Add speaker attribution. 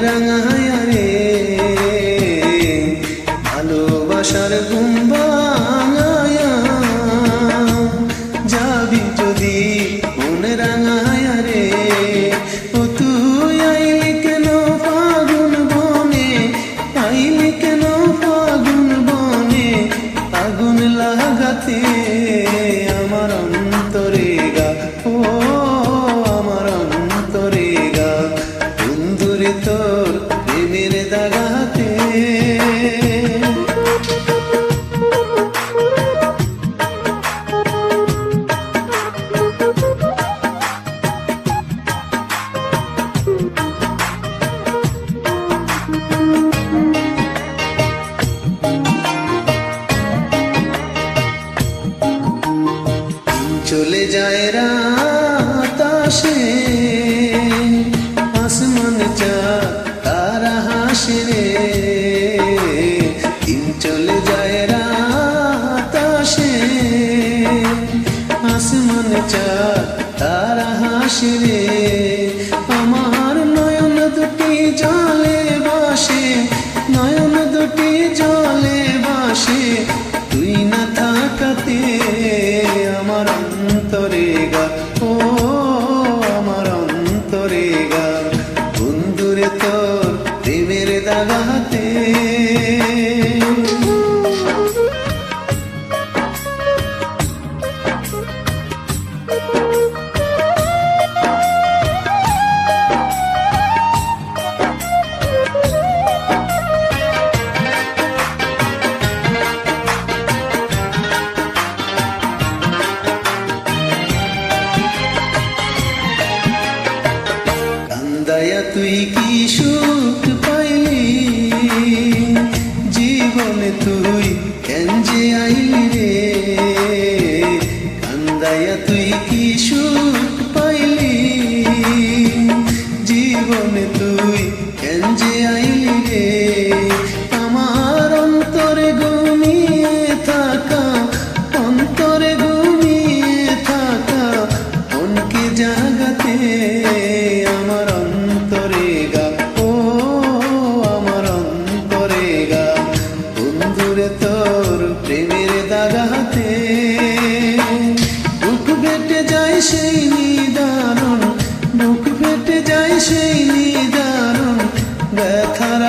Speaker 1: রাঙায়া রে ভালোবাসার ঘুম ভাঙায়া যাবি যদি মন রাঙায়া রে ও তুই আইলি কেন ফাগুন বনে আইলি কেন ফাগুন বনে আগুন লাগাতে আমার অন্তরে গা ও আমার অন্তরে গা বন্ধুরে তোর প্রেমের দাগাতে চলে যায় রাত আসে আসমান চাঁদ তারা হাসে রে দিন চলে যায় রাত আসে আসমান চাঁদ তারা হাসে রে আমার নয়ন দুটি জলে ভাসে নয়ন দুটি জলে ভাসে তুই না থাকাতে আমার অন্তরে গা ও আমার অন্তরে গা বন্ধুরে তোর প্রেমের দাগাতে কান্দায়া তুই কি সুখ পাইলি জীবনে তুই কেন যে আইলি রে কান্দায়া তুই কি সুখ পাইলি জীবনে তুই কেন যে আইলি রে আমার অন্তরে ঘুমিয়ে থাকা অন্তরে ঘুমিয়ে থাকা মনকে জাগাতে আমার অন্তরে গা ও আমার অন্তরে গা বন্ধুরে তোর প্রেমের দাগাতে বুক ফেটে যায় সেই নিদারুণ বুক ফেটে যায় সেই নিদারুণ ব্যথার